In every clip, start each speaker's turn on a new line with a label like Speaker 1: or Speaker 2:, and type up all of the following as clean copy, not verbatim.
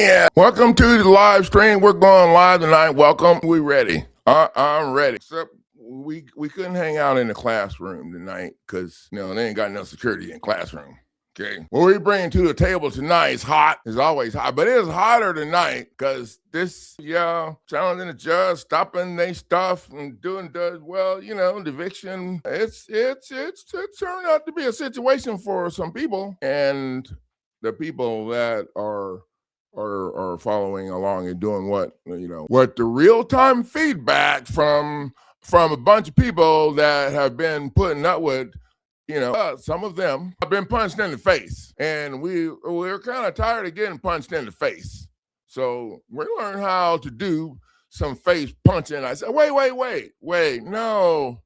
Speaker 1: Yeah, welcome to the live stream. We're going live tonight. Welcome. We ready. I'm ready. Except we couldn't hang out in the classroom tonight because they ain't got no security in classroom. Okay. What we bring to the table tonight is hot. It's always hot, but it is hotter tonight because this, challenging the judge, stopping they stuff and doing the eviction. It's turned out to be a situation for some people, and the people that are following along and doing what the real-time feedback from a bunch of people that have been putting up with some of them have been punched in the face, and we're kind of tired of getting punched in the face, so we learned how to do some face punching. I said, wait, no,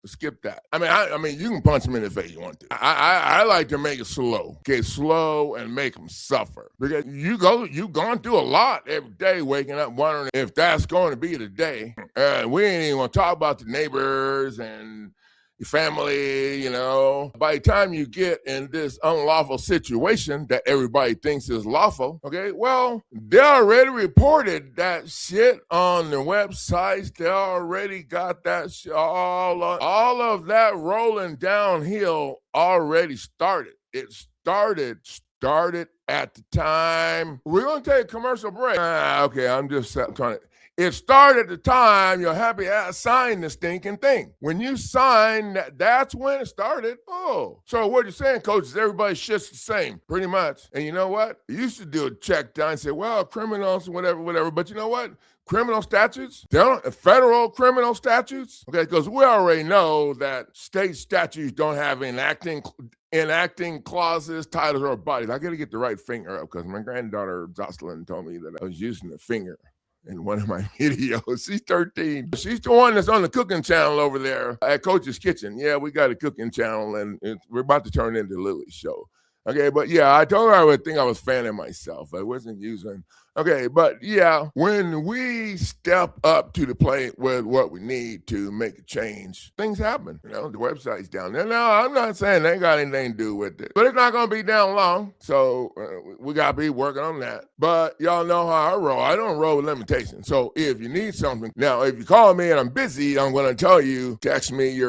Speaker 1: skip that. I mean, you can punch them in the face you want to. I like to make it slow. Okay, slow and make them suffer. Because you've gone through a lot every day, waking up wondering if that's going to be the day. We ain't even going to talk about the neighbors and your family, By the time you get in this unlawful situation that everybody thinks is lawful, okay, well, they already reported that shit on their websites. They already got that shit, all of that rolling downhill already started. It started at the time. We're going to take a commercial break. Okay, I'm just trying to... It started at the time your happy ass signed the stinking thing. When you sign, that's when it started. Oh, so what you're saying, coach, is everybody shit's the same, pretty much. And you know what? You used to do a check down and say, well, criminals, whatever. But you know what? Criminal statutes, federal criminal statutes, okay, because we already know that state statutes don't have enacting clauses, titles, or bodies. I got to get the right finger up because my granddaughter Jocelyn told me that I was using the finger in one of my videos. She's 13. She's the one that's on the cooking channel over there at Coach's Kitchen. Yeah, we got a cooking channel, and we're about to turn into Lily's show. Okay, but yeah, I told her I would think I was fanning myself. I wasn't using... Okay, but yeah, when we step up to the plate with what we need to make a change, things happen. The website's down there. No, I'm not saying they ain't got anything to do with it, but it's not going to be down long, so we got to be working on that. But y'all know how I roll. I don't roll with limitations. So if you need something, now, if you call me and I'm busy, I'm going to tell you, text me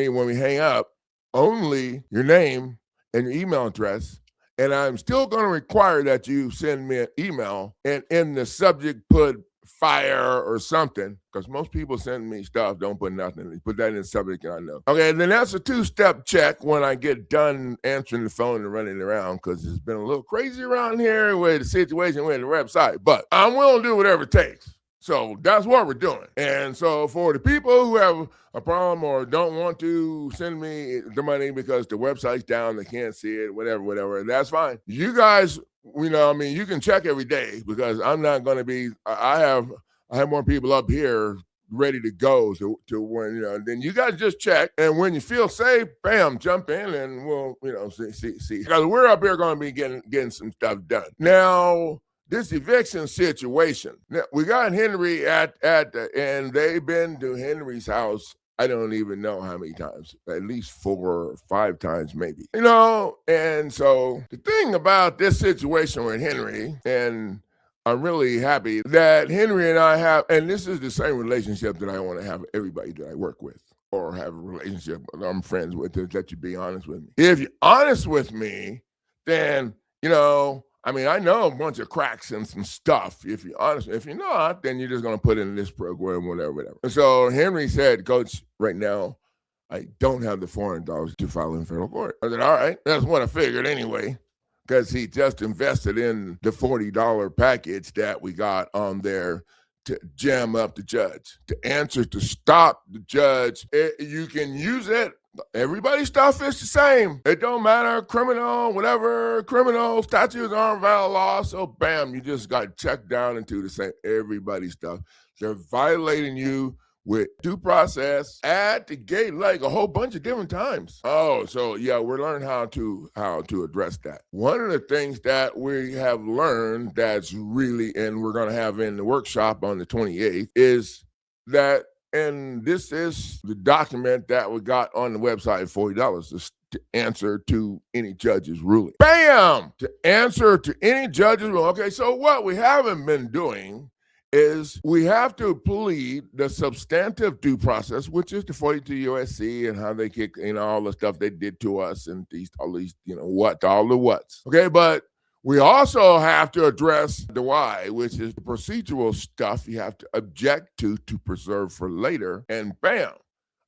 Speaker 1: when we hang up, only your name and your email address. And I'm still going to require that you send me an email and in the subject put fire or something, because most people send me stuff, don't put nothing. They put that in the subject and I know. Okay, and then that's a 2-step check when I get done answering the phone and running around, because it's been a little crazy around here with the situation with the website. But I'm willing to do whatever it takes. So that's what we're doing. And so for the people who have a problem or don't want to send me the money because the website's down, they can't see it, whatever, that's fine. You guys, you can check every day, because I'm not going to be... I have more people up here ready to go to when, then you guys just check. And when you feel safe, bam, jump in and we'll, see. Because we're up here going to be getting some stuff done. Now, this eviction situation. Now, we got Henry and they've been to Henry's house, I don't even know how many times, at least 4 or 5 times maybe. And so the thing about this situation with Henry, and I'm really happy that Henry and I have, and this is the same relationship that I want to have with everybody that I work with or have a relationship I'm friends with, to let you be honest with me. If you're honest with me, then, I know a bunch of cracks and some stuff. If you're honest, if you're not, then you're just going to put in this program, whatever. And so Henry said, Coach, right now, I don't have the $400 to file in federal court. I said, all right, that's what I figured anyway, because he just invested in the $40 package that we got on there to jam up the judge, to stop the judge. You can use it. Everybody's stuff is the same. It don't matter, criminal, whatever, criminal statutes aren't valid law. So bam, you just got checked down into the same, everybody's stuff. They're violating you with due process at the gate, like a whole bunch of different times. Oh, so yeah, we're learning how to address that. One of the things that we have learned that's really, and we're going to have in the workshop on the 28th, is that, and this is the document that we got on the website, $40, to answer to any judge's ruling. Bam! To answer to any judge's ruling. Okay, so what we haven't been doing is we have to plead the substantive due process, which is the 42 USC and how they kick, all the stuff they did to us and all these, all the whats. Okay, but we also have to address the why, which is the procedural stuff you have to object to preserve for later, and bam.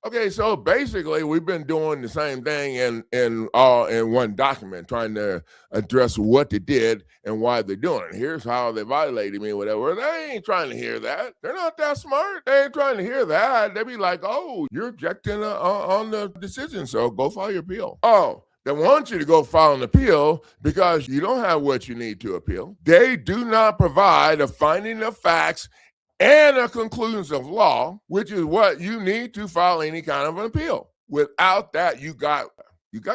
Speaker 1: Okay, so basically we've been doing the same thing in one document, trying to address what they did and why they're doing it. Here's how they violated me, whatever. They ain't trying to hear that. They're not that smart. They ain't trying to hear that. They be like, oh, you're objecting on the decision, so go file your appeal. Oh, they want you to go file an appeal because you don't have what you need to appeal. They do not provide a finding of facts and a conclusions of law, which is what you need to file any kind of an appeal. Without that, you got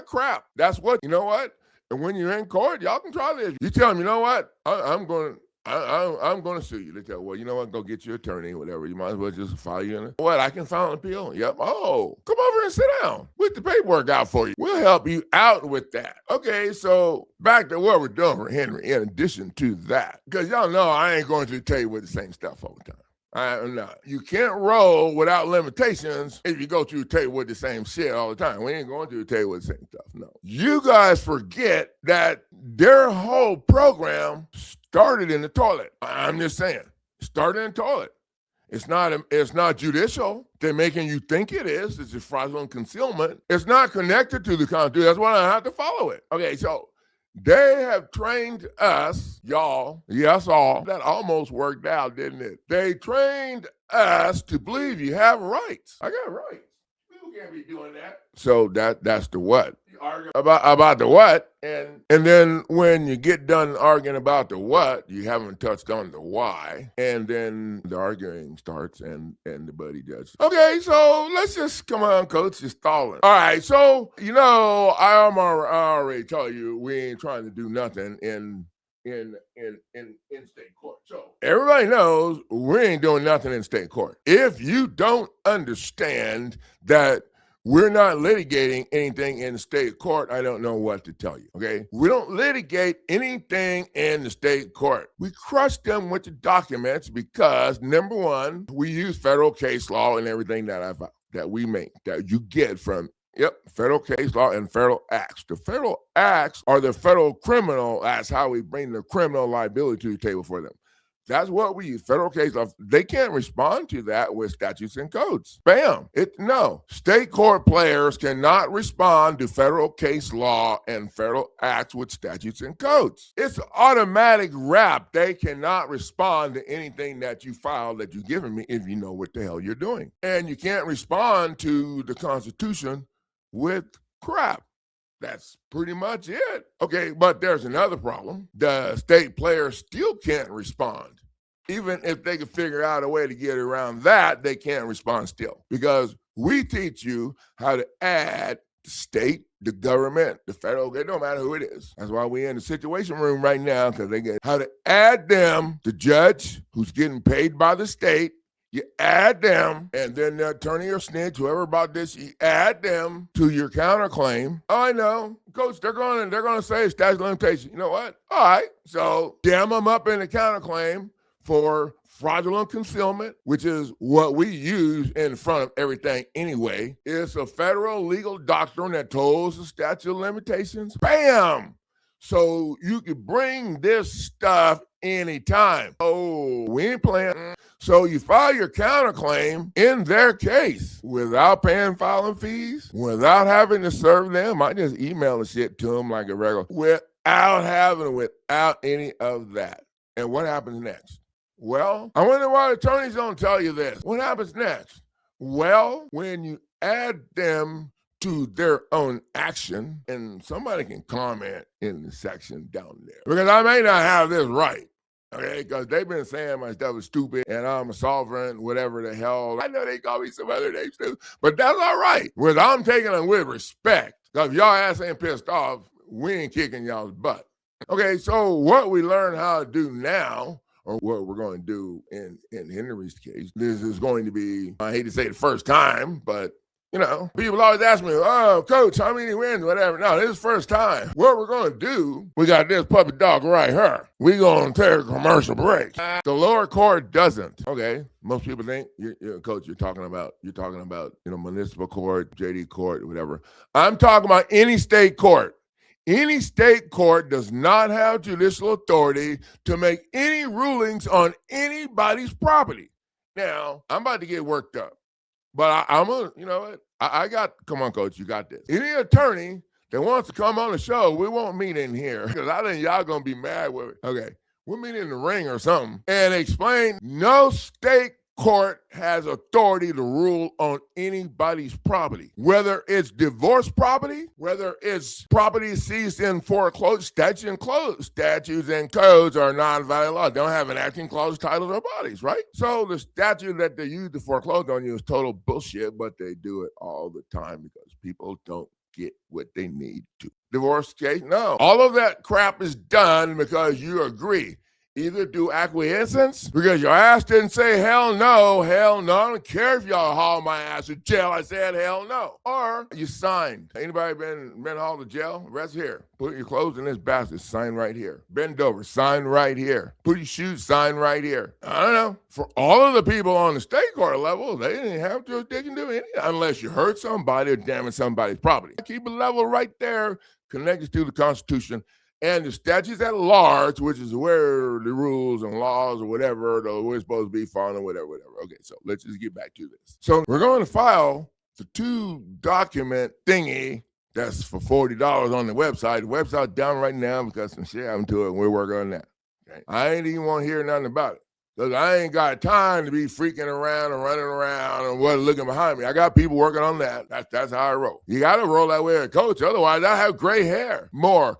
Speaker 1: crap. That's what, what? And when you're in court, y'all can try this. You tell them, you know what? I'm going to sue you. They tell, well, you know what? Go get your attorney, whatever. You might as well just file you in it. What? I can file an appeal? Yep. Oh, come over and sit down. With the paperwork out for you. We'll help you out with that. Okay, so back to what we're doing for Henry, in addition to that. Because y'all know I ain't going to tell you with the same stuff all the time. I'm not. You can't roll without limitations if you go through the table with the same shit all the time. We ain't going through the table with the same stuff, no. You guys forget that their whole program started in the toilet. I'm just saying, started in the toilet. It's not judicial. They're making you think it is. It's just fraudulent concealment. It's not connected to the Constitution. That's why I have to follow it. Okay, so they have trained us, y'all, yes, all. That almost worked out, didn't it? They trained us to believe you have rights. I got rights. You can't be doing that. So that's the what. About the what, and then when you get done arguing about the what, you haven't touched on the why, and then the arguing starts and the buddy judge. Okay, so let's just come on, coach, you're stalling. All right, so I already told you we ain't trying to do nothing in state court. So everybody knows we ain't doing nothing in state court. If you don't understand that we're not litigating anything in the state court, I don't know what to tell you, okay? We don't litigate anything in the state court. We crush them with the documents because, number one, we use federal case law and everything that we make, that you get from federal case law and federal acts. The federal acts are the federal criminal acts, how we bring the criminal liability to the table for them. That's what we use, federal case law. They can't respond to that with statutes and codes. Bam. No. State court players cannot respond to federal case law and federal acts with statutes and codes. It's automatic rap. They cannot respond to anything that you file that you've given me if you know what the hell you're doing. And you can't respond to the Constitution with crap. That's pretty much it. Okay, but there's another problem. The state players still can't respond. Even if they can figure out a way to get around that, they can't respond still. Because we teach you how to add the state, the government, the federal, it don't matter who it is. That's why we're in the situation room right now, because they get how to add them, the judge who's getting paid by the state. You add them, and then the attorney or snitch, whoever about this, you add them to your counterclaim. Oh, I know, coach, they're gonna say statute of limitations. You know what? All right, so jam them up in the counterclaim for fraudulent concealment, which is what we use in front of everything anyway. It's a federal legal doctrine that tolls the statute of limitations. Bam! So you can bring this stuff anytime. Oh, we ain't playing. So you file your counterclaim in their case without paying filing fees, without having to serve them. I just email the shit to them like a regular, without any of that. And what happens next? Well, I wonder why attorneys don't tell you this. What happens next? Well, when you add them to their own action, and somebody can comment in the section down there, because I may not have this right. Okay, because they've been saying my stuff is stupid and I'm a sovereign, whatever the hell. I know they call me some other names too, but that's all right. I'm taking them with respect. Because if y'all ass ain't pissed off, we ain't kicking y'all's butt. Okay, so what we learn how to do now, or what we're going to do in Henry's case, this is going to be, I hate to say the first time, but People always ask me, oh, coach, how many wins, whatever. No, this is first time. What we're going to do, we got this puppy dog right here. We're going to take a commercial break. The lower court doesn't. Okay, most people think, coach, you're talking about, municipal court, JD court, whatever. I'm talking about any state court. Any state court does not have judicial authority to make any rulings on anybody's property. Now, I'm about to get worked up. But I'm going to, come on, coach, you got this. Any attorney that wants to come on the show, we won't meet in here because I think y'all going to be mad with it. Okay, we'll meet in the ring or something and explain no state court has authority to rule on anybody's property, whether it's divorce property, whether it's property seized in foreclosure. Statutes and codes are non-violent laws. They don't have an acting clause, titles, or bodies, right? So the statute that they use to foreclose on you is total bullshit, but they do it all the time because people don't get what they need to. Divorce case? No. All of that crap is done because you agree. Either do acquiescence because your ass didn't say hell no. I don't care if y'all haul my ass to jail. I said hell no. Or you signed. Anybody been hauled to jail? Rest here. Put your clothes in this basket. Sign right here. Bend over. Sign right here. Put your shoes. Sign right here. I don't know. For all of the people on the state court level, they didn't have jurisdiction to do anything unless you hurt somebody or damage somebody's property. Keep it level right there. Connected to the Constitution. And the statutes at large, which is where the rules and laws or whatever, we're supposed to be following or whatever. Okay, so let's just get back to this. So we're going to file the 2-document thingy that's for $40 on the website. The website's down right now because some shit happened to it, and we're working on that. Okay? I ain't even want to hear nothing about it because I ain't got time to be freaking around and running around and looking behind me. I got people working on that. That's how I roll. You got to roll that way as a coach. Otherwise, I have gray hair. More.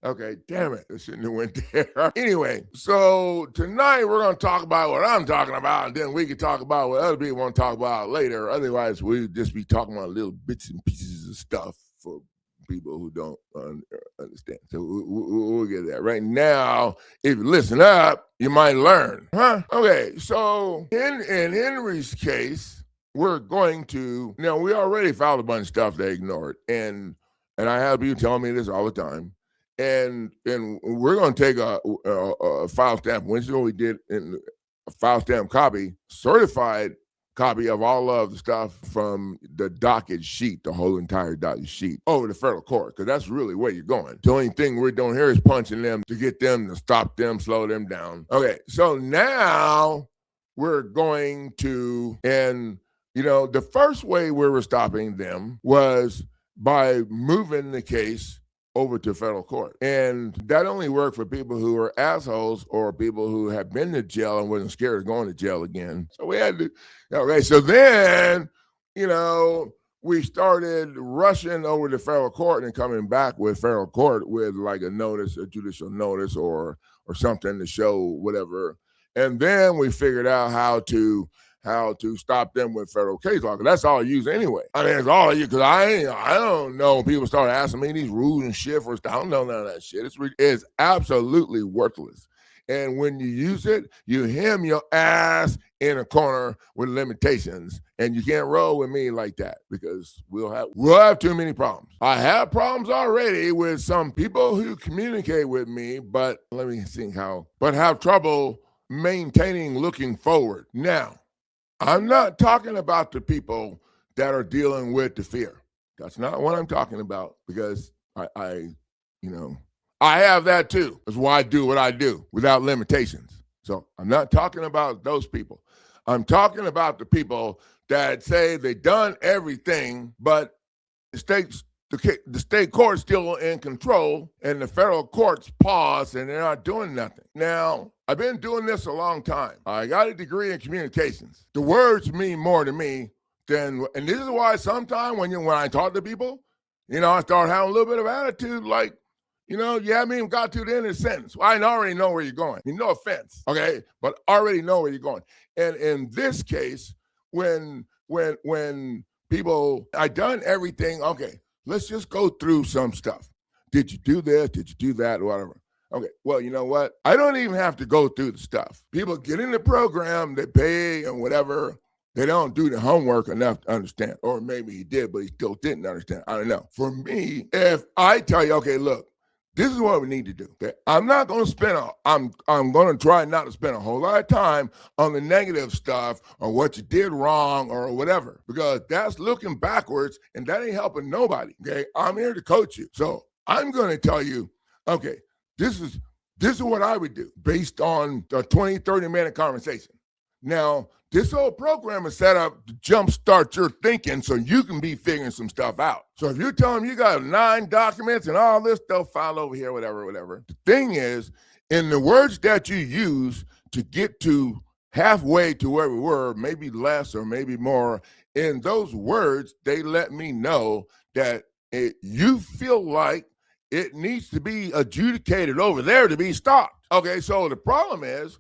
Speaker 1: Okay, damn it. I shouldn't have went there. Anyway, so tonight we're going to talk about what I'm talking about, and then we can talk about what other people want to talk about later. Otherwise, we'll just be talking about little bits and pieces of stuff for people who don't understand. So we'll get that. Right now, if you listen up, you might learn. Okay, so in Henry's case, we're going to, we already filed a bunch of stuff they ignored, and I have people telling me this all the time. And we're going to take a file stamp, which is what we did in a file stamp copy, certified copy of all of the stuff from the docket sheet, the whole entire docket sheet, over to federal court, because that's really where you're going. The only thing we're doing here is punching them to get them to stop them, slow them down. Okay, so now we're going to, and the first way we were stopping them was by moving the case over to federal court. And that only worked for people who are assholes or people who have been to jail and wasn't scared of going to jail again. So we had to, okay, so then, we started rushing over to federal court and coming back with federal court with like a notice, a judicial notice or something to show whatever. And then we figured out how to stop them with federal case law, because that's all I use anyway. I mean, it's all I use, because I don't know when people start asking me these rules and shit for stuff. I don't know none of that shit. It's absolutely worthless. And when you use it, you hem your ass in a corner with limitations, and you can't roll with me like that, because we'll have too many problems. I have problems already with some people who communicate with me, but let me think but have trouble maintaining looking forward. Now, I'm not talking about the people that are dealing with the fear. That's not what I'm talking about, because I have that too. That's why I do what I do without limitations. So I'm not talking about those people. I'm talking about the people that say they've done everything, but the state court's still in control, and the federal court's paused, and they're not doing nothing. Now, I've been doing this a long time. I got a degree in communications. The words mean more to me than, and this is why sometimes when I talk to people, I start having a little bit of attitude, like, you haven't even got to the end of the sentence. Well, I already know where you're going. No offense, okay? But I already know where you're going. And in this case, when people, I done everything, okay, let's just go through some stuff. Did you do this? Did you do that? Whatever. Okay, well, you know what? I don't even have to go through the stuff. People get in the program, they pay and whatever. They don't do the homework enough to understand. Or maybe he did, but he still didn't understand. I don't know. For me, if I tell you, okay, look, this is what we need to do. Okay? I'm not going to spend I'm going to try not to spend a whole lot of time on the negative stuff or what you did wrong or whatever, because that's looking backwards and that ain't helping nobody. Okay. I'm here to coach you. So I'm going to tell you, okay, this is what I would do based on a 20, 30-minute conversation. Now, this whole program is set up to jumpstart your thinking so you can be figuring some stuff out. So if you're telling me you got 9 documents and all this stuff filed over here, whatever. The thing is, in the words that you use to get to halfway to where we were, maybe less or maybe more, in those words, they let me know that you feel like it needs to be adjudicated over there to be stopped. Okay, so the problem is,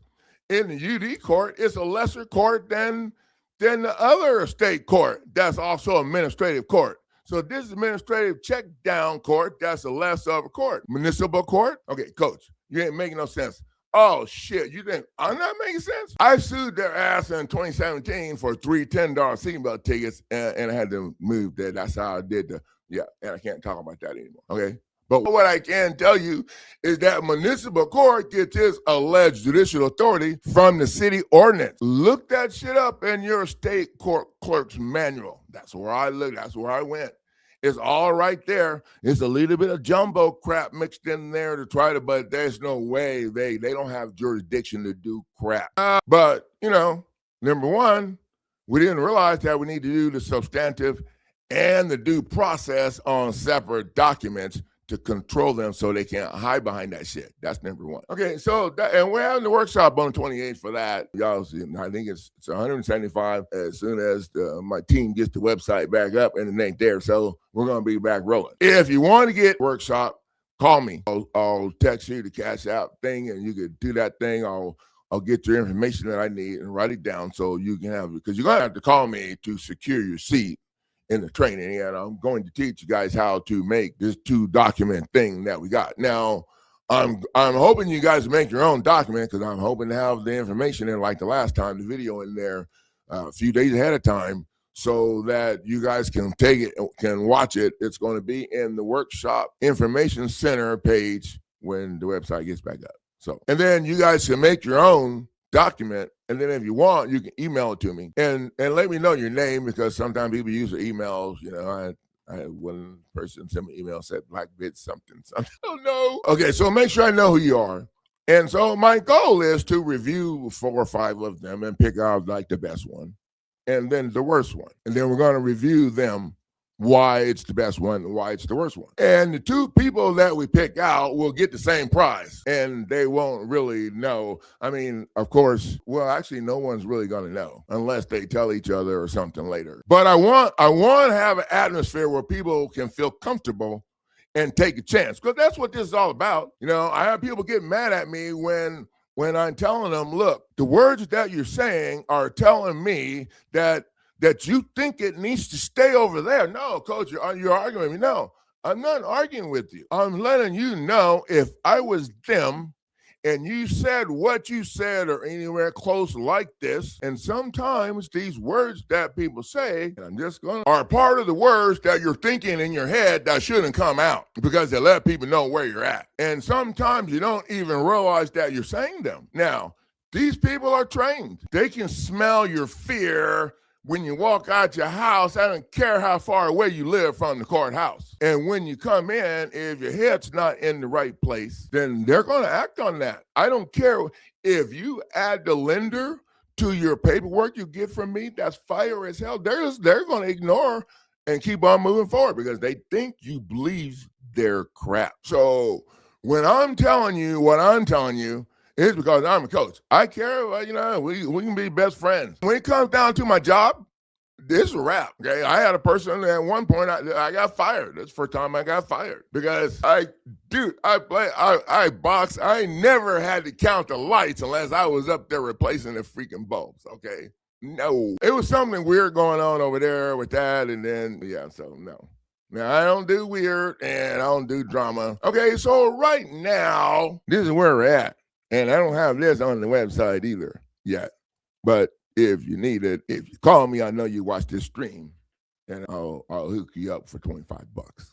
Speaker 1: in the UD court, it's a lesser court than the other state court that's also administrative court. So this is administrative check down court, that's a less of a court. Municipal court? Okay, coach, you ain't making no sense. Oh, shit, you think I'm not making sense? I sued their ass in 2017 for 3 $10 seatbelt tickets, and I had to move that. That's how I did and I can't talk about that anymore, okay? But what I can tell you is that municipal court gets its alleged judicial authority from the city ordinance. Look that shit up in your state court clerk's manual. That's where I looked. That's where I went. It's all right there. It's a little bit of jumbo crap mixed in there to try to, but there's no way they don't have jurisdiction to do crap. But, number one, we didn't realize that we need to do the substantive and the due process on separate documents to control them so they can't hide behind that shit. That's number one. Okay, so and we're having the workshop on the 28th for that. Y'all see, I think it's $175 as soon as my team gets the website back up and it ain't there. So we're going to be back rolling. If you want to get workshop, call me. I'll text you the cash out thing and you can do that thing. I'll get your information that I need and write it down so you can have it. Because you're going to have to call me to secure your seat in the training, and I'm going to teach you guys how to make this 2-document thing that we got. Now, I'm hoping you guys make your own document because I'm hoping to have the information in like the last time, the video in there a few days ahead of time so that you guys can take it, can watch it. It's going to be in the workshop information center page when the website gets back up. So, and then you guys can make your own document, and then if you want, you can email it to me and let me know your name because sometimes people use their emails. I had one person send me an email said Black Bitch something. I don't know. Okay, so make sure I know who you are. And so my goal is to review 4 or 5 of them and pick out like the best one and then the worst one. And then we're going to review them, why it's the best one and why it's the worst one. And the 2 people that we pick out will get the same prize and they won't really know. I mean, of course, well, actually no one's really going to know unless they tell each other or something later. But I want to have an atmosphere where people can feel comfortable and take a chance because that's what this is all about. I have people get mad at me when I'm telling them, look, the words that you're saying are telling me that you think it needs to stay over there. No, coach, you're arguing with me. No, I'm not arguing with you. I'm letting you know if I was them and you said what you said or anywhere close like this, and sometimes these words that people say, and I'm just going to, are part of the words that you're thinking in your head that shouldn't come out because they let people know where you're at. And sometimes you don't even realize that you're saying them. Now, these people are trained. They can smell your fear when you walk out your house. I don't care how far away you live from the courthouse. And when you come in, if your head's not in the right place, then they're going to act on that. I don't care if you add the lender to your paperwork you get from me, that's fire as hell. They're going to ignore and keep on moving forward because they think you believe their crap. So when I'm telling you what I'm telling you, it's because I'm a coach. I care, we can be best friends. When it comes down to my job, this is a wrap, okay? I had a person at one point, I got fired. That's the first time I got fired because I box. I never had to count the lights unless I was up there replacing the freaking bulbs, okay? No. It was something weird going on over there with that, and then, so no. Now, I don't do weird, and I don't do drama. Okay, so right now, this is where we're at. And I don't have this on the website either yet. But if you need it. If you call me, I know you watch this stream, and I'll hook you up for $25.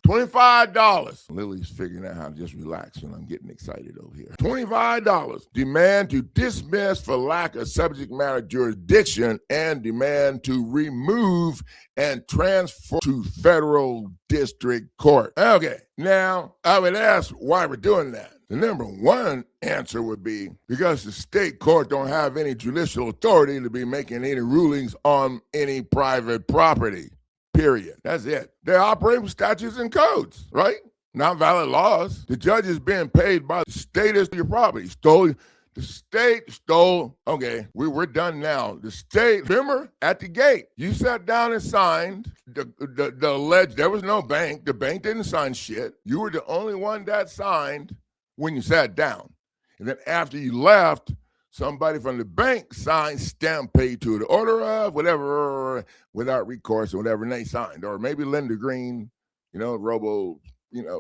Speaker 1: $25. Lily's figuring out how to just relax when I'm getting excited over here. $25. Demand to dismiss for lack of subject matter jurisdiction and demand to remove and transfer to federal district court. Okay, now I would ask why we're doing that. The number one answer would be because the state court don't have any judicial authority to be making any rulings on any private property. Period. That's it. They operate with statutes and codes, right? Not valid laws. The judge is being paid by the state as your property. The state stole. Okay, we're done now. The state, remember, at the gate, you sat down and signed the alleged, there was no bank. The bank didn't sign shit. You were the only one that signed when you sat down. And then after you left, somebody from the bank signed, stamp, paid to the order of, whatever, without recourse or whatever, and they signed. Or maybe Linda Green, Robo,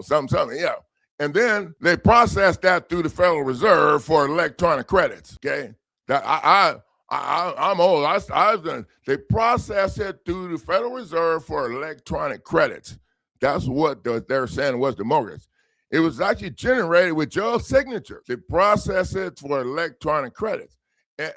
Speaker 1: something, yeah. And then they processed that through the Federal Reserve for electronic credits, okay? That I'm old. I've done. They processed it through the Federal Reserve for electronic credits. That's what they're saying was the mortgage. It was actually generated with your signature. They process it for electronic credits.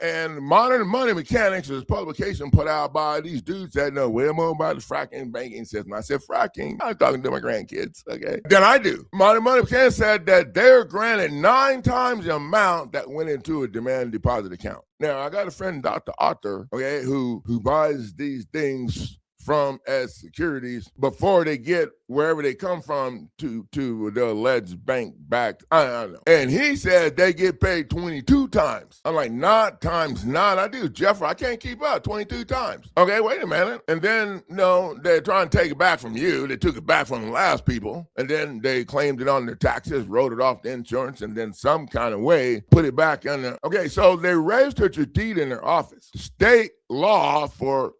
Speaker 1: And Modern Money Mechanics is a publication put out by these dudes that know way more about the fracking banking system. I said fracking. I'm talking to my grandkids, okay? Then I do. Modern Money Mechanics said that they're granted 9 times the amount that went into a demand deposit account. Now, I got a friend, Dr. Arthur, okay, who buys these things from as securities before they get wherever they come from to the alleged bank back. I don't know. And he said they get paid 22 times. I'm like, not times 9. I do, Jeff, I can't keep up. 22 times. Okay, wait a minute. And then, they're trying to take it back from you. They took it back from the last people. And then they claimed it on their taxes, wrote it off the insurance, and then some kind of way put it back in there. Okay, so they registered your deed in their office. The state law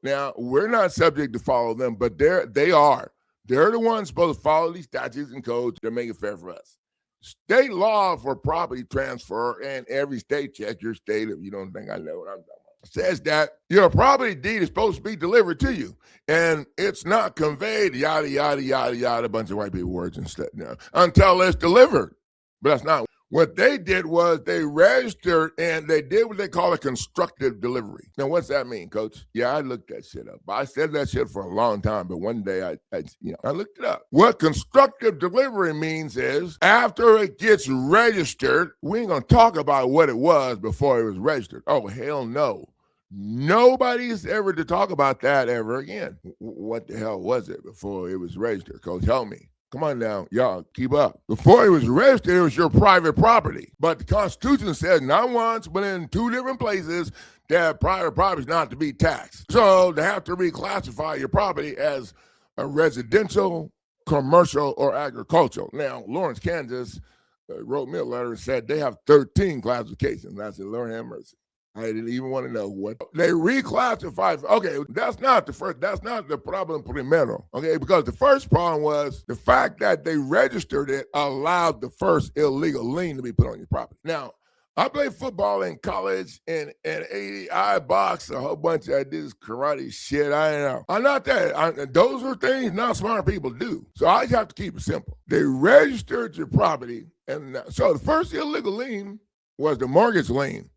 Speaker 1: now, we're not subject to follow them, but they are. They're the ones supposed to follow these statutes and codes to make it fair for us. State law for property transfer, and every state, check your state if you don't think I know what I'm talking about, says that your property deed is supposed to be delivered to you, and it's not conveyed, yada, yada, yada, yada, a bunch of white people words and stuff, until it's delivered. But that's not. What they did was they registered and they did what they call a constructive delivery. Now, what's that mean, Coach? Yeah, I looked that shit up. I said that shit for a long time, but one day I looked it up. What constructive delivery means is after it gets registered, we ain't gonna talk about what it was before it was registered. Oh, hell no. Nobody's ever to talk about that ever again. What the hell was it before it was registered? Coach, help me. Come on now, y'all, keep up. Before it was registered, it was your private property. But the Constitution says not once, but in 2 different places that private property is not to be taxed. So they have to reclassify your property as a residential, commercial, or agricultural. Now, Lawrence, Kansas wrote me a letter and said they have 13 classifications. I said, Lord have mercy. I didn't even want to know what they reclassified. Okay, that's not the problem primero. Okay, because the first problem was the fact that they registered it allowed the first illegal lien to be put on your property. Now, I played football in college and 80. I boxed a whole bunch of this karate shit. I don't know. I'm not that. Those are things not smart people do. So I just have to keep it simple. They registered your property, and so the first illegal lien was the mortgage lien.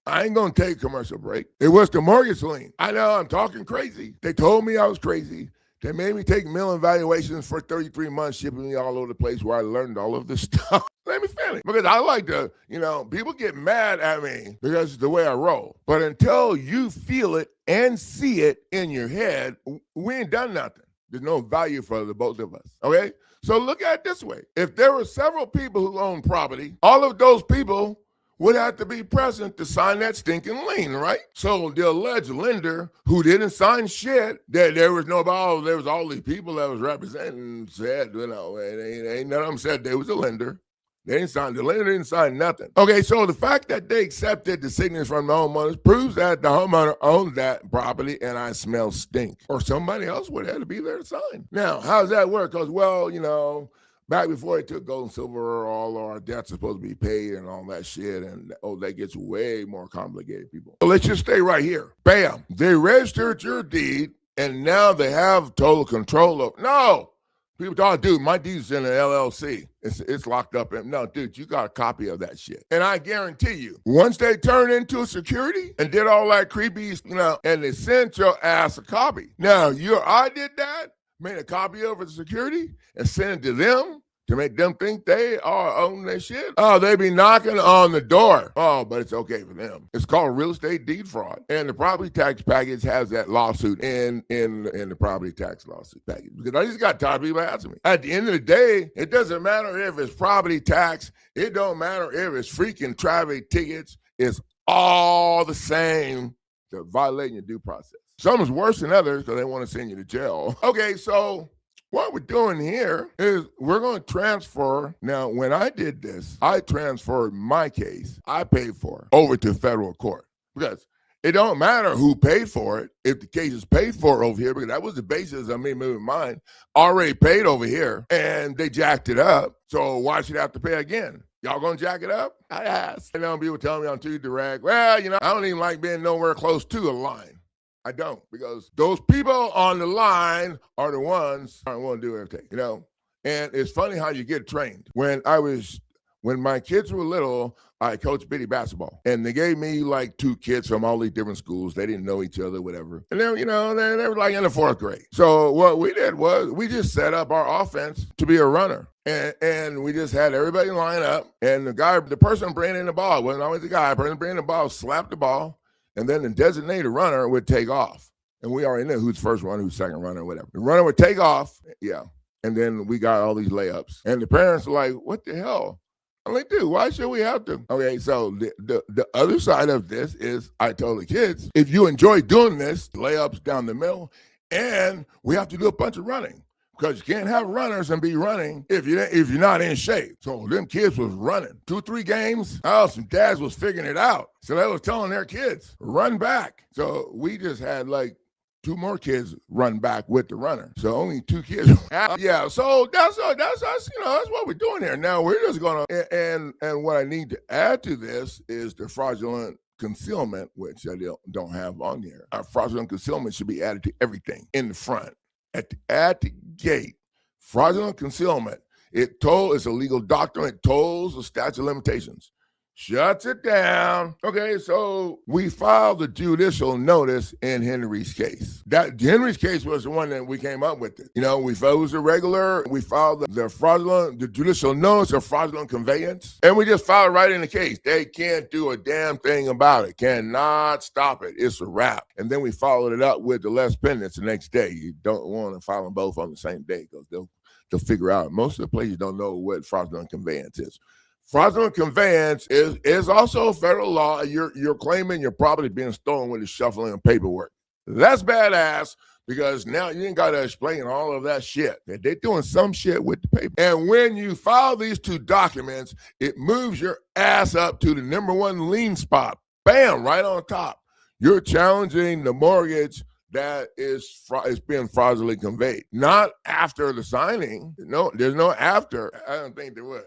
Speaker 1: I ain't going to take a commercial break. It was the mortgage lien. I know I'm talking crazy. They told me I was crazy. They made me take mill evaluations for 33 months, shipping me all over the place where I learned all of this stuff. Let me finish. Because I like to, people get mad at me because it's the way I roll. But until you feel it and see it in your head, we ain't done nothing. There's no value for the both of us, okay? So look at it this way. If there were several people who own property, all of those people would have to be present to sign that stinking lien, right? So the alleged lender who didn't sign shit, there was all these people that was representing said, ain't none of them said they was a lender. The lender didn't sign nothing. Okay, so the fact that they accepted the signatures from the homeowners proves that the homeowner owned that property, and I smell stink. Or somebody else would have to be there to sign. Now, how does that work? Because, Back before they took gold and silver, all our debts are supposed to be paid and all that shit. And that gets way more complicated, people. So let's just stay right here. Bam. They registered your deed and now they have total control of. No. People thought, dude, my deed's in an LLC. It's locked up. No, dude, you got a copy of that shit. And I guarantee you, once they turned into a security and did all that creepy, and they sent your ass a copy. Now, I did that, made a copy of it to security and sent it to them to make them think they are owning their shit. Oh, they be knocking on the door. Oh, but it's okay for them. It's called real estate deed fraud. And the property tax package has that lawsuit in the property tax lawsuit package. Because I just got tired of people asking me. At the end of the day, it doesn't matter if it's property tax. It don't matter if it's freaking traffic tickets. It's all the same. They're violating your due process. Some is worse than others because they want to send you to jail. Okay, so what we're doing here is we're going to transfer. Now, when I did this, I transferred my case I paid for over to federal court because it don't matter who paid for it if the case is paid for over here, because that was the basis of me moving mine. Already paid over here, and they jacked it up. So why should I have to pay again? Y'all gonna jack it up? I asked. And now people telling me I'm too direct. Well, I don't even like being nowhere close to a line. I don't, because those people on the line are the ones who want to do everything, And it's funny how you get trained. When my kids were little, I coached bitty basketball, and they gave me like 2 kids from all these different schools. They didn't know each other, whatever. And then, they were like in the 4th grade. So what we did was we just set up our offense to be a runner. And we just had everybody line up, and the person bringing the ball wasn't always the guy. The person bringing the ball slapped the ball, and then the designated runner would take off. And we already knew who's first runner, who's second runner, whatever. The runner would take off, yeah. And then we got all these layups. And the parents were like, what the hell? I'm like, dude, why should we have to? Okay, so the other side of this is I told the kids, if you enjoy doing this, layups down the middle, and we have to do a bunch of running. Because you can't have runners and be running if you're not in shape. So them kids was running 2-3 games. Some dads was figuring it out. So they was telling their kids, run back. So we just had like 2 more kids run back with the runner. So only 2 kids. Yeah, so that's us, that's what we're doing here. Now we're just gonna, and what I need to add to this is the fraudulent concealment, which I don't have on here. Our fraudulent concealment should be added to everything in the front. At the gate, fraudulent concealment, it's a legal doctrine. It tolls the statute of limitations. Shuts it down. Okay, so we filed the judicial notice in Henry's case. Henry's case was the one that we came up with it. We filed the judicial notice of fraudulent conveyance, and we just filed it right in the case. They can't do a damn thing about it. Cannot stop it. It's a wrap. And then we followed it up with the less pendants the next day. You don't want to file them both on the same day because they'll figure out. Most of the places don't know what fraudulent conveyance is. Fraudulent conveyance is also a federal law. You're claiming your property being stolen with the shuffling of paperwork. That's badass because now you ain't got to explain all of that shit. They're doing some shit with the paper. And when you file these 2 documents, it moves your ass up to the number 1 lien spot. Bam, right on top. You're challenging the mortgage that is being fraudulently conveyed. Not after the signing. No, there's no after. I don't think there would.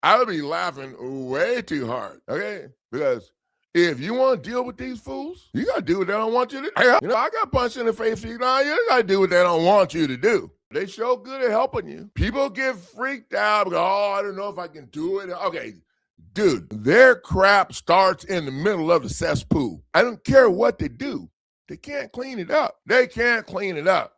Speaker 1: I would be laughing way too hard, okay? Because if you want to deal with these fools, you got to do what they don't want you to do. I got punched in the face. You got to do what they don't want you to do. They show good at helping you. People get freaked out because, I don't know if I can do it. Okay, dude, their crap starts in the middle of the cesspool. I don't care what they do. They can't clean it up.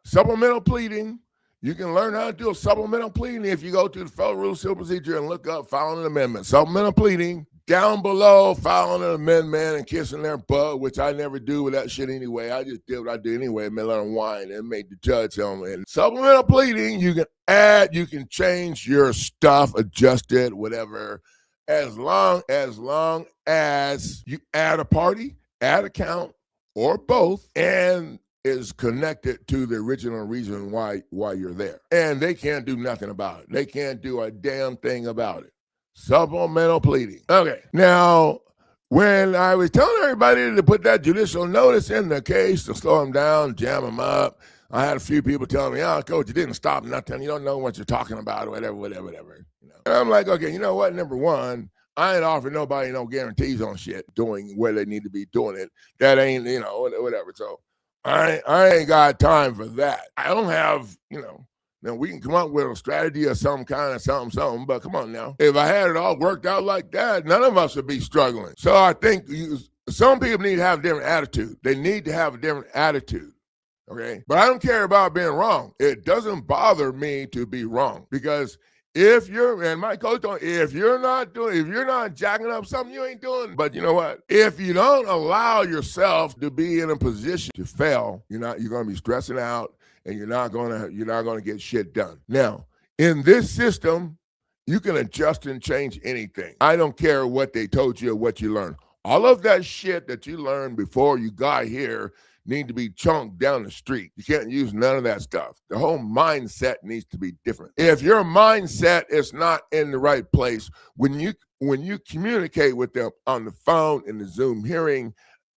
Speaker 1: Supplemental pleading. You can learn how to do a supplemental pleading if you go to the Federal Rules of Civil Procedure and look up filing an amendment. Supplemental pleading, down below, filing an amendment and kissing their butt, which I never do with that shit anyway. I just did what I did anyway, and let them whine and made the judge tell me. And supplemental pleading, you can change your stuff, adjust it, whatever, as long as you add a party, add account, or both, and is connected to the original reason why you're there. And they can't do nothing about it. They can't do a damn thing about it. Supplemental pleading. Okay. Now, when I was telling everybody to put that judicial notice in the case to slow them down, jam them up, I had a few people telling me, "Oh, coach, you didn't stop nothing. You don't know what you're talking about, or whatever. You know? And I'm like, okay, you know what? Number one, I ain't offering nobody no guarantees on shit doing where they need to be doing it. That ain't, you know, whatever. So I ain't got time for that. I don't have, you know. Now, we can come up with a strategy or some kind of something, but come on now. If I had it all worked out like that, none of us would be struggling. So I think some people need to have a different attitude. They need to have a different attitude, okay? But I don't care about being wrong. It doesn't bother me to be wrong because if you're, and my coach told me, if you're not jacking up something, you ain't doing. But you know what? If you don't allow yourself to be in a position to fail, you're going to be stressing out. And you're not gonna get shit done. Now, in this system, you can adjust and change anything. I don't care what they told you or what you learned. All of that shit that you learned before you got here need to be chunked down the street. You can't use none of that stuff. The whole mindset needs to be different. If your mindset is not in the right place, when you communicate with them on the phone, in the Zoom hearing,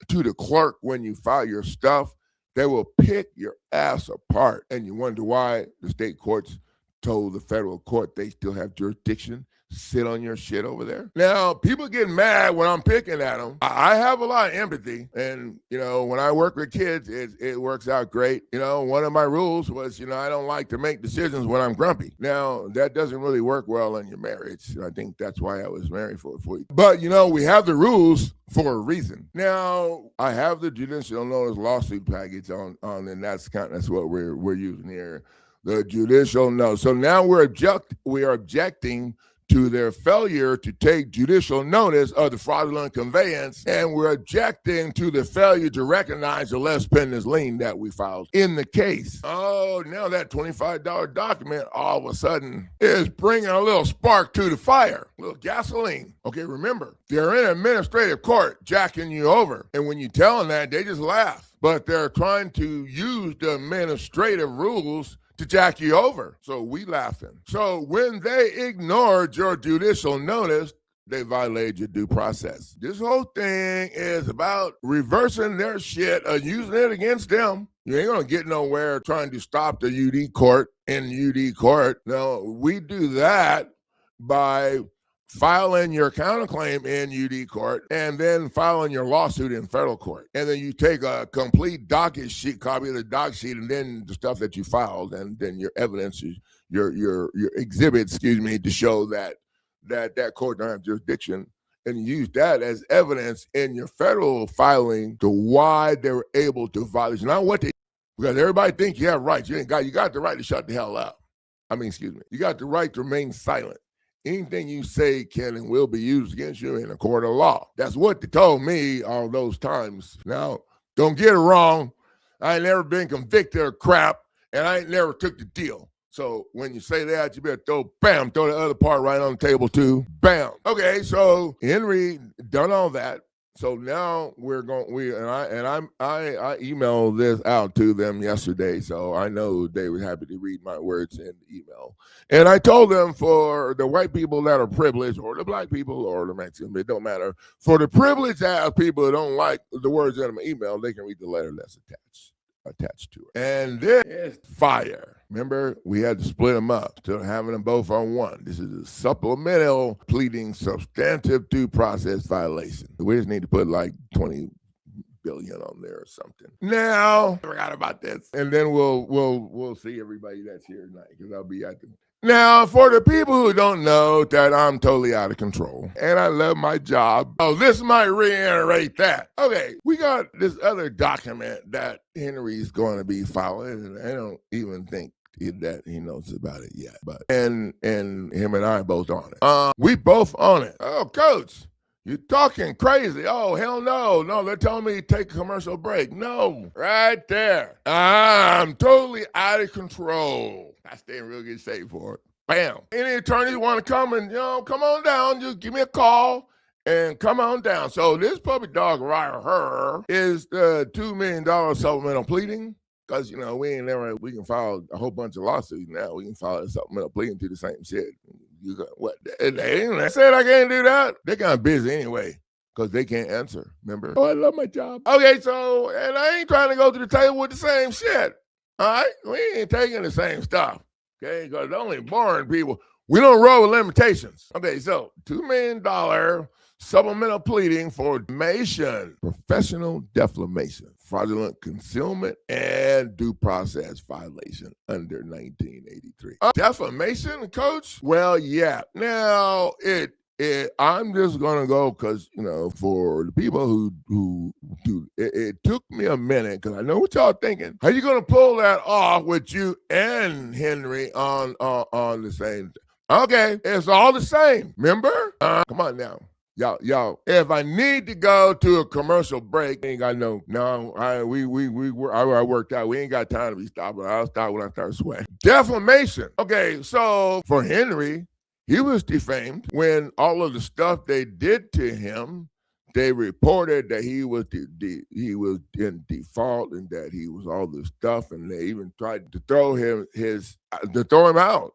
Speaker 1: to the clerk when you file your stuff, they will pick your ass apart. And you wonder why the state courts told the federal court they still have jurisdiction. Sit on your shit over there. Now, people get mad when I'm picking at them. I have a lot of empathy. And, you know, when I work with kids, it works out great. You know, one of my rules was, you know, I don't like to make decisions when I'm grumpy. Now, that doesn't really work well in your marriage. I think that's why I was married for 4 years. But, you know, we have the rules for a reason. Now, I have the judicial notice lawsuit package on and that's what we're using here. The judicial notice. So now we are objecting to their failure to take judicial notice of the fraudulent conveyance, and we're objecting to the failure to recognize the les pendens lien that we filed in the case. Oh, now that $25 document all of a sudden is bringing a little spark to the fire, a little gasoline. Okay, remember, they're in administrative court jacking you over, and when you tell them that, they just laugh. But they're trying to use the administrative rules to jack you over. So we laughing. So when they ignored your judicial notice, they violated your due process. This whole thing is about reversing their shit or using it against them. You ain't gonna get nowhere trying to stop the UD court in UD court. No, we do that by filing your counterclaim in UD court and then filing your lawsuit in federal court. And then you take a complete docket sheet, copy of the docket sheet, and then the stuff that you filed, and then your evidence, your exhibits, to show that court don't have jurisdiction, and you use that as evidence in your federal filing to why they were able to violate. Not what they, because everybody thinks you have rights. You got the right to shut the hell up. You got the right to remain silent. Anything you say can and will be used against you in a court of law. That's what they told me all those times. Now, don't get it wrong. I ain't never been convicted of crap, and I ain't never took the deal. So when you say that, you better throw the other part right on the table too. Bam. Okay, so Henry done all that. So now I emailed this out to them yesterday, so I know they were happy to read my words in the email. And I told them, for the white people that are privileged, or the black people, or the Mexican, it don't matter. For the privileged ass people that don't like the words in my email, they can read the letter that's attached to it. And this is fire. Remember, we had to split them up instead of having them both on one. This is a supplemental pleading substantive due process violation. We just need to put like 20 billion on there or something. Now, I forgot about this. And then we'll see everybody that's here tonight, because I'll be at the... Now, for the people who don't know that I'm totally out of control and I love my job, this might reiterate that. Okay, we got this other document that Henry's going to be filing, and I don't even think that he knows about it yet. But and him and I both on it. We both on it. Oh, Coach, you're talking crazy. Oh, hell no. No, they're telling me to take a commercial break. No, right there. I'm totally out of control. I stay in real good shape for it. Bam. Any attorneys want to come and, come on down. Just give me a call and come on down. So this puppy dog right here is the $2 million supplemental pleading. Because, we can file a whole bunch of lawsuits now. We can file a supplemental pleading to the same shit. You got what? They said I can't do that. They're kind of busy anyway, because they can't answer. Remember? Oh, I love my job. Okay, so, and I ain't trying to go to the table with the same shit. All right, we ain't taking the same stuff. Okay, because only boring people. We don't roll with limitations. Okay, so $2 million supplemental pleading for defamation, professional defamation, fraudulent concealment, and due process violation under 1983. Defamation, Coach? Well, yeah. Now, I'm just gonna go because for the people who do it took me a minute because I know what y'all thinking. How you gonna pull that off with you and Henry on the same? Okay, it's all the same. Remember? Come on now. Y'all, if I need to go to a commercial break, ain't got I worked out. We ain't got time to be stopping. I'll stop when I start sweating. Defamation. Okay, so for Henry, he was defamed when all of the stuff they did to him, they reported that he was in default and that he was all this stuff, and they even tried to throw him out.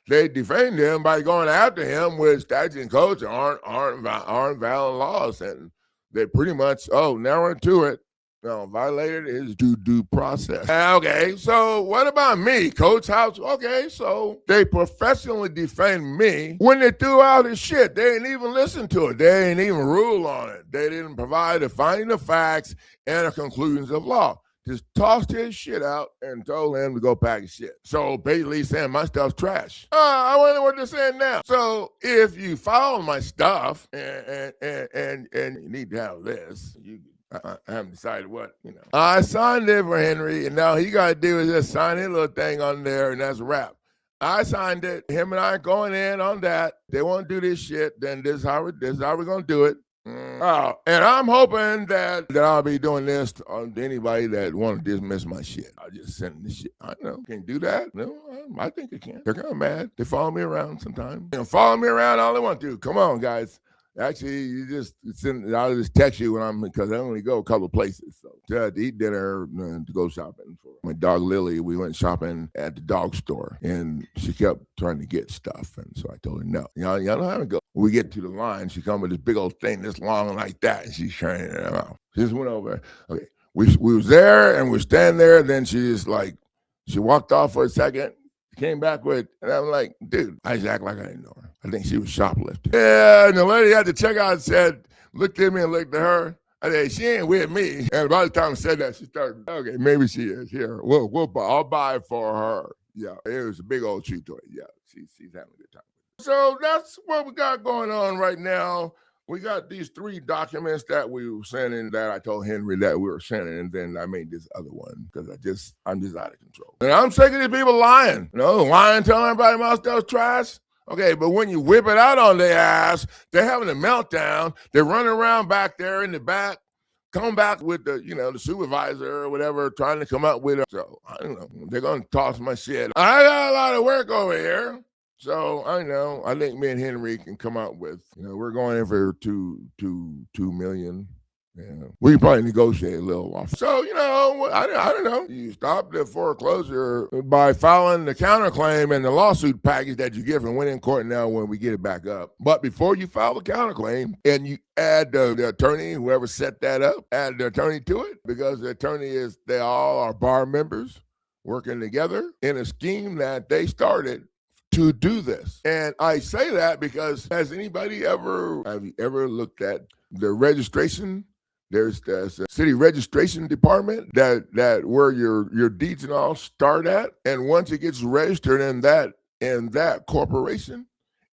Speaker 1: They defamed him by going after him with statute and codes aren't valid laws, and they pretty much narrow to it. Violated his due process. Okay, so what about me, Coach House? Okay, so they professionally defamed me when they threw out his shit. They didn't even listen to it. They didn't even rule on it. They didn't provide a finding of facts and a conclusions of law. Just tossed his shit out and told him to go pack his shit. So basically saying my stuff's trash. I wonder what they're saying now. So if you follow my stuff and you need to have this, I haven't decided what, I signed it for Henry, and now he got to do is just sign his little thing on there, and that's a wrap. I signed it. Him and I going in on that. They want to do this shit, then this is how we're going to do it. And I'm hoping that I'll be doing this on anybody that want to dismiss my shit. I'll just send this shit. I know. Can do that? No, I think they can. They're kind of mad. They follow me around sometimes. Follow me around all they want to do. Come on, guys. Actually, I'll just text you because I only go a couple of places. So to eat dinner, to go shopping for my dog Lily. We went shopping at the dog store, and she kept trying to get stuff, and so I told her no. Y'all know how to go. When we get to the line, she come with this big old thing this long like that, and she's carrying it out. She just went over. Okay, we was there, and we're standing there. Then she walked off for a second. Came back with, and I'm like, dude, I just act like I didn't know her. I think she was shoplifting. Yeah, and the lady at the checkout looked at me and looked at her. I said, she ain't with me. And by the time I said that, she started, okay, maybe she is. Here, I'll buy it for her. Yeah, it was a big old chew toy. Yeah, she's having a good time. So that's what we got going on right now. We got these 3 documents that we were sending that I told Henry that we were sending, and then I made this other one because I'm just out of control. And I'm sick of these people lying. Lying, telling everybody my stuff's trash. Okay, but when you whip it out on their ass, they're having a meltdown. They're running around back there in the back, come back with the supervisor or whatever, trying to come up with it. So I don't know. They're gonna toss my shit. I got a lot of work over here. So I think me and Henry can come out with, we're going in for $2 million. Yeah. We can probably negotiate a little off. So, I don't know. You stop the foreclosure by filing the counterclaim and the lawsuit package that you get from winning court now when we get it back up. But before you file the counterclaim and you add the attorney, whoever set that up, add the attorney to it, because the attorney they all are bar members working together in a scheme that they started to do this. And I say that because have you ever looked at the registration? There's a city registration department that where your deeds and all start at. And once it gets registered in that corporation,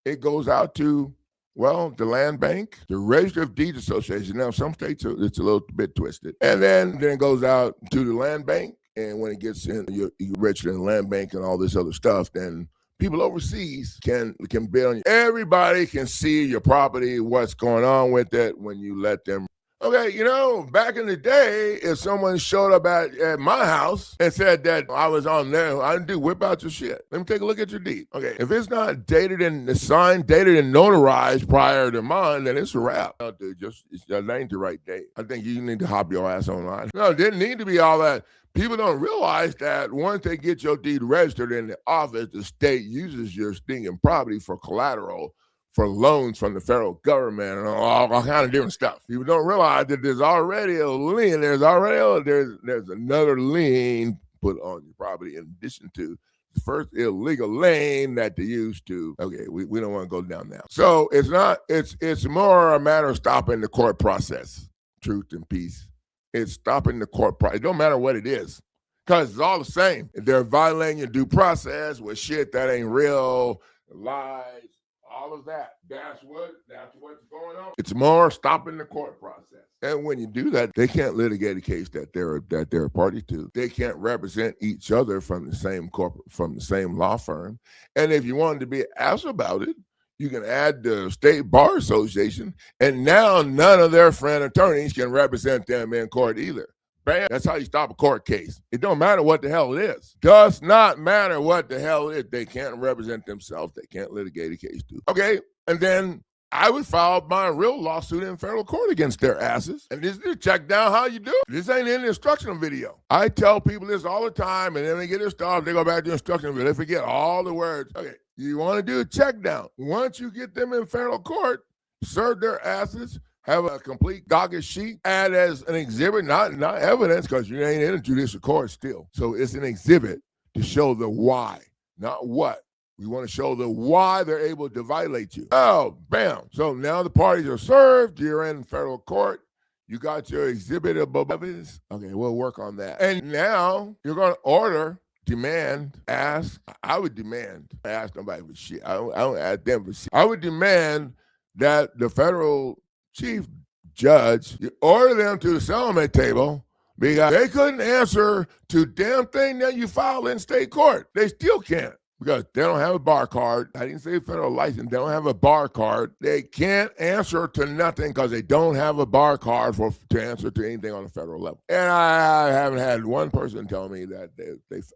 Speaker 1: it goes out to, the land bank, the Register of Deeds Association. Now, some states it's a little bit twisted. And then it goes out to the land bank. And when it gets in, you register in the land bank and all this other stuff, then people overseas can bid on you. Everybody can see your property, what's going on with it when you let them. Okay, back in the day, if someone showed up at my house and said that I was on there, I didn't whip out your shit. Let me take a look at your deed. Okay, if it's not dated and signed, dated and notarized prior to mine, then it's a wrap. Dude, that ain't the right date. I think you need to hop your ass online. No, it didn't need to be all that. People don't realize that once they get your deed registered in the office, the state uses your stinking property for collateral for loans from the federal government and all kind of different stuff. People don't realize that there's already a lien. There's another lien put on your property in addition to the first illegal lane that they used to. Okay, we don't want to go down now. So it's more a matter of stopping the court process. Truth and peace. It's stopping the court process. It don't matter what it is, because it's all the same. They're violating your due process with shit that ain't real, lies, all of that. That's what's going on. It's more stopping the court process. And when you do that, they can't litigate a case that they're a party to. They can't represent each other from the same law firm. And if you wanted to be asked about it, you can add the State Bar Association, and now none of their friend attorneys can represent them in court either. Bam. That's how you stop a court case. It don't matter what the hell it is. Does not matter what the hell it is. They can't represent themselves. They can't litigate a case too. Okay, and then I would file my real lawsuit in federal court against their asses. And this is check down how you do it. This ain't in the instructional video. I tell people this all the time, and then they get their stuff, they go back to the instructional video. They forget all the words. Okay, you want to do a check down. Once you get them in federal court, serve their asses, have a complete docket sheet, add as an exhibit, not evidence, because you ain't in a judicial court still. So it's an exhibit to show the why, not what. We want to show the why they're able to violate you. Oh, bam. So now the parties are served. You're in federal court. You got your exhibit of evidence. Okay, we'll work on that. And now you're going to ask nobody for shit. I don't ask them for shit. I would demand that the federal chief judge, you order them to the settlement table because they couldn't answer to damn thing that you filed in state court. They still can't, because they don't have a bar card. I didn't say federal license. They don't have a bar card. They can't answer to nothing because they don't have a bar card to answer to anything on the federal level. And I haven't had one person tell me that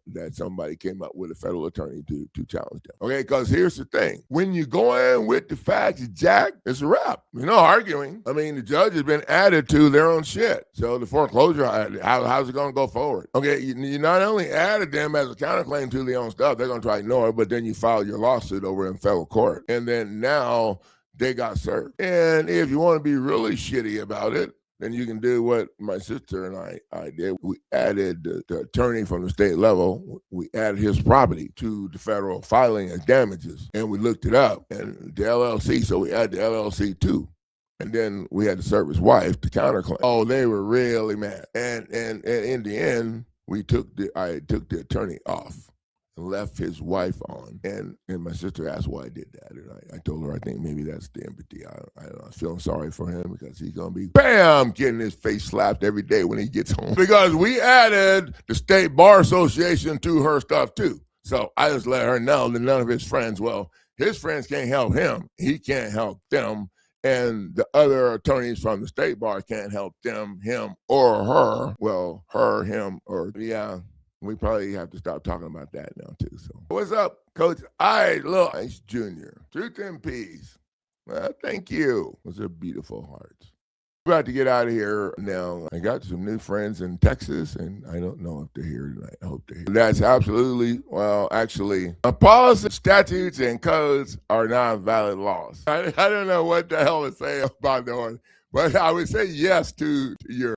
Speaker 1: that somebody came up with a federal attorney to challenge them. Okay, because here's the thing. When you go in with the facts, Jack, it's a wrap. You're not arguing. I mean, the judge has been added to their own shit. So the foreclosure, how's it going to go forward? Okay, you not only added them as a counterclaim to their own stuff, they're going to try to ignore it, but then you file your lawsuit over in federal court. And then now they got served. And if you want to be really shitty about it, then you can do what my sister and I did. We added the attorney from the state level. We added his property to the federal filing as damages. And we looked it up, and the LLC, so we added the LLC too. And then we had to serve his wife to counterclaim. Oh, they were really mad. And in the end, I took the attorney off and left his wife on. And my sister asked why I did that. And I told her, I think maybe that's the empathy. I don't know, feeling sorry for him because he's going to be, bam, getting his face slapped every day when he gets home. Because we added the State Bar Association to her stuff too. So I just let her know that none of his friends, his friends can't help him. He can't help them. And the other attorneys from the State Bar can't help them, him, or her. Well, her, him, or yeah. We probably have to stop talking about that now, too. So, what's up, Coach Ice Jr.? Truth and peace. Well, thank you. Those are beautiful hearts. We're about to get out of here now. I got some new friends in Texas, and I don't know if they're here tonight. I hope they're here. That's absolutely, actually, policy, statutes, and codes are not valid laws. I don't know what the hell to say about that one. But I would say yes to your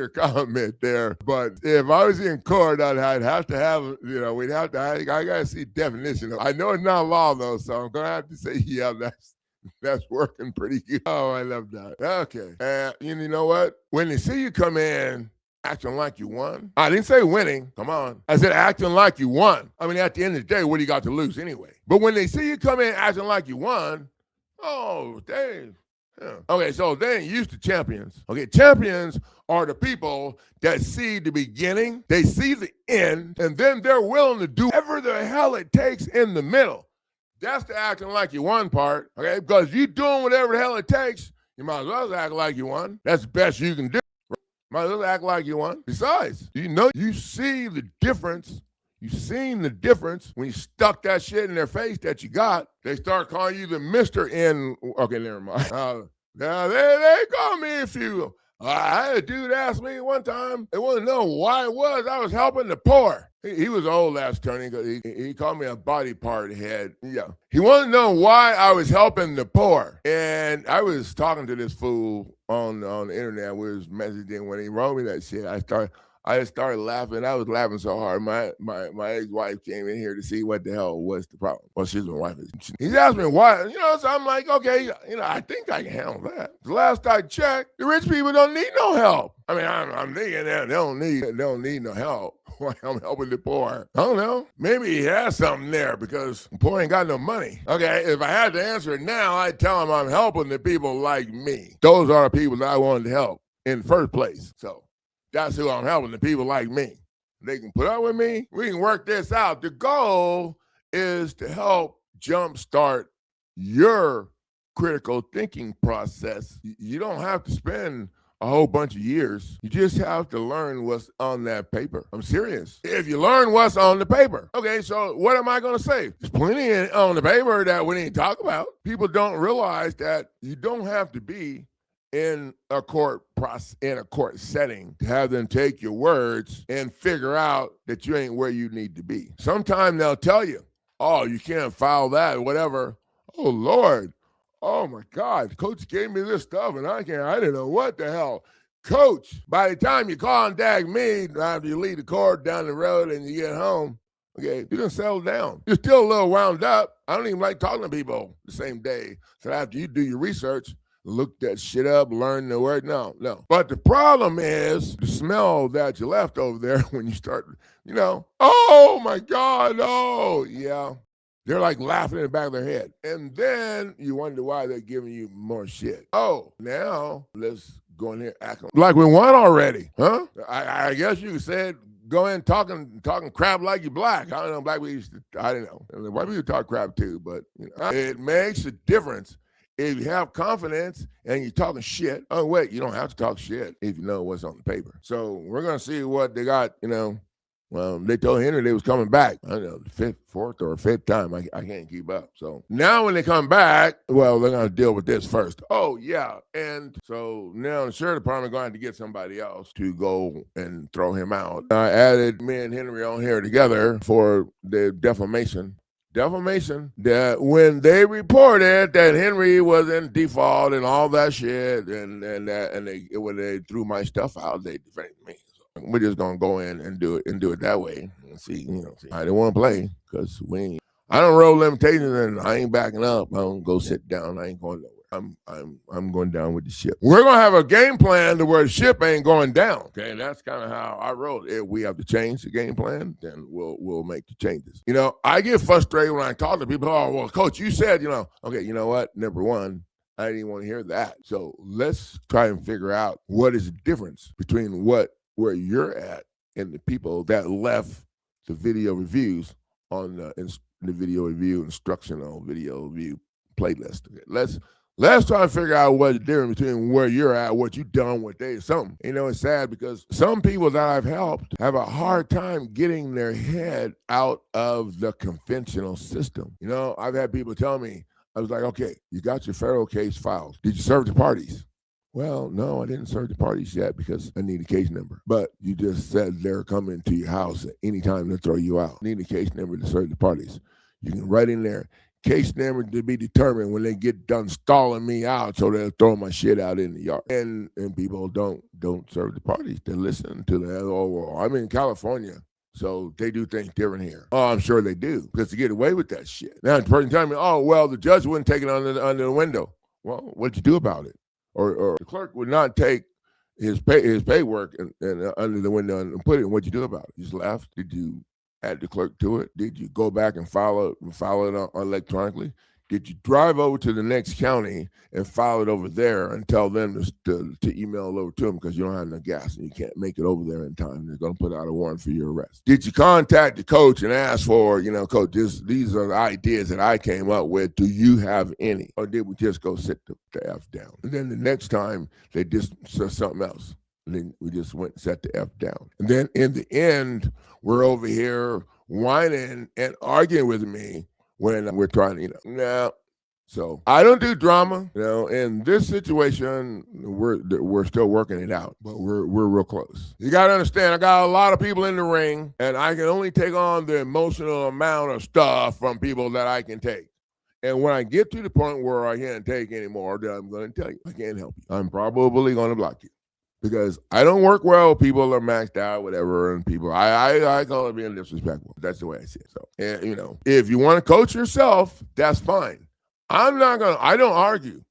Speaker 1: comment there. But if I was in court, I'd have to have, I gotta see definition. I know it's not law though, so I'm gonna have to say, yeah, that's working pretty good. Oh, I love that. Okay. You know what? When they see you come in acting like you won, I didn't say winning. Come on. I said acting like you won. I mean, at the end of the day, what do you got to lose anyway? But when they see you come in acting like you won, oh, dang. Yeah. Okay, so they ain't used to champions. Okay, champions are the people that see the beginning, they see the end, and then they're willing to do whatever the hell it takes in the middle. That's the acting like you won part, okay? Because you doing whatever the hell it takes, you might as well act like you won. That's the best you can do. Might as well act like you won. Besides, you see the difference. You seen the difference when you stuck that shit in their face that you got. They start calling you the Mr. N. Okay, never mind. Now they call me a few I had a dude ask me one time, they wanted to know why it was I was helping the poor. He was old last attorney because he called me a body part head. Yeah. He wanted to know why I was helping the poor. And I was talking to this fool on the internet. We was messaging when he wrote me that shit. I just started laughing. I was laughing so hard. My ex-wife came in here to see what the hell was the problem. Well, she's my wife. He's asked me why, so I'm like, okay, I think I can handle that. The last I checked, the rich people don't need no help. I mean, I'm thinking that they don't need no help. Why I'm helping the poor? I don't know. Maybe he has something there because the poor ain't got no money. Okay, if I had to answer it now, I'd tell him I'm helping the people like me. Those are the people that I wanted to help in the first place. So that's who I'm helping, the people like me. They can put up with me. We can work this out. The goal is to help jumpstart your critical thinking process. You don't have to spend a whole bunch of years. You just have to learn what's on that paper. I'm serious. If you learn what's on the paper. Okay, so what am I going to say? There's plenty on the paper that we need to talk about. People don't realize that you don't have to be in a court setting to have them take your words and figure out that you ain't where you need to be. Sometimes they'll tell you, oh, you can't file that, whatever. Oh, Lord. Oh, my God. Coach gave me this stuff, and I didn't know what the hell. Coach, by the time you contact me, after you leave the court down the road and you get home, okay, you can settle down. You're still a little wound up. I don't even like talking to people the same day. So after you do your research, look that shit up, learn the word. No. But the problem is the smell that you left over there when you start, oh my God, oh, yeah. They're like laughing in the back of their head. And then you wonder why they're giving you more shit. Oh, now let's go in here acting like we won already, huh? I guess you could say it, go in talking crap like you're black. I don't know, black people I don't know. White people talk crap too, but it makes a difference. If you have confidence and you're talking shit, oh, wait, you don't have to talk shit if you know what's on the paper. So we're going to see what they got, they told Henry they was coming back. I don't know, the fourth or fifth time. I can't keep up. So now when they come back, well, they're going to deal with this first. Oh, yeah. And so now the sheriff department going to have to get somebody else to go and throw him out. I added me and Henry on here together for the defamation, that when they reported that Henry was in default and all that shit, and when they threw my stuff out, they defended me. So we're just gonna go in and do it that way and see. I didn't want to play because I don't roll limitations and I ain't backing up. I don't go sit down. I ain't going nowhere. I'm going down with the ship. We're gonna have a game plan to where the ship ain't going down. Okay, and that's kind of how I roll. If we have to change the game plan, then we'll make the changes. I get frustrated when I talk to people. Oh, well, coach, you said, okay, you know what? Number one, I didn't want to hear that. So let's try and figure out what is the difference between where you're at and the people that left the video reviews on the video review instructional video review playlist. Okay, Let's try to figure out what's the difference between where you're at, what you've done, what they something. It's sad because some people that I've helped have a hard time getting their head out of the conventional system. I've had people tell me, I was like, okay, you got your federal case filed. Did you serve the parties? Well, no, I didn't serve the parties yet because I need a case number. But you just said they're coming to your house at any time to throw you out. I need a case number to serve the parties. You can write in there, case number to be determined when they get done stalling me out, so they'll throw my shit out in the yard. And people don't serve the parties. They listen to that. Oh, well, I'm in California, so they do things different here. Oh, I'm sure they do, because to get away with that shit. Now the person telling me, oh, well, the judge wouldn't take it under the window. Well, what'd you do about it? Or the clerk would not take his pay work and under the window and put it. What'd you do about it? You just left? Did you add the clerk to it? Did you go back and file it electronically? Did you drive over to the next county and file it over there and tell them to email it over to them because you don't have enough gas and you can't make it over there in time? They're going to put out a warrant for your arrest. Did you contact the coach and ask for, coach, these are the ideas that I came up with. Do you have any? Or did we just go sit the F down? And then the next time they just said something else. And then we just went and set the F down. And then in the end, we're over here whining and arguing with me when we're trying to, no, So I don't do drama. In this situation, we're still working it out, but we're real close. You got to understand, I got a lot of people in the ring, and I can only take on the emotional amount of stuff from people that I can take. And when I get to the point where I can't take anymore, then I'm going to tell you, I can't help you. I'm probably going to block you. Because I don't work well with people that are maxed out, whatever, and people, I call it being disrespectful. That's the way I see it. So, and, if you want to coach yourself, that's fine. I don't argue.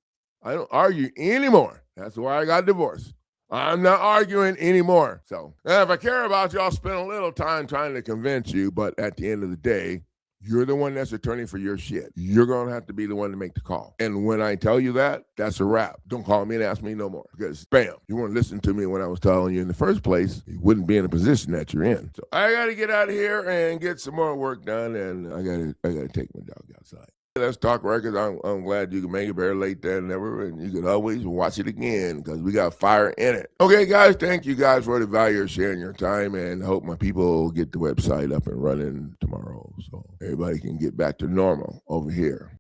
Speaker 1: I don't argue anymore. That's why I got divorced. I'm not arguing anymore. So, if I care about you, I'll spend a little time trying to convince you, but at the end of the day, you're the one that's attorney for your shit. You're going to have to be the one to make the call. And when I tell you that, that's a wrap. Don't call me and ask me no more. Because, bam, you weren't listening to me when I was telling you in the first place. You wouldn't be in the position that you're in. So I got to get out of here and get some more work done. And I got to take my dog outside. Let's talk records. I'm glad you can make it better late than never, and you can always watch it again because we got fire in it. Okay, guys, thank you guys for the value of sharing your time, and I hope my people get the website up and running tomorrow so everybody can get back to normal over here.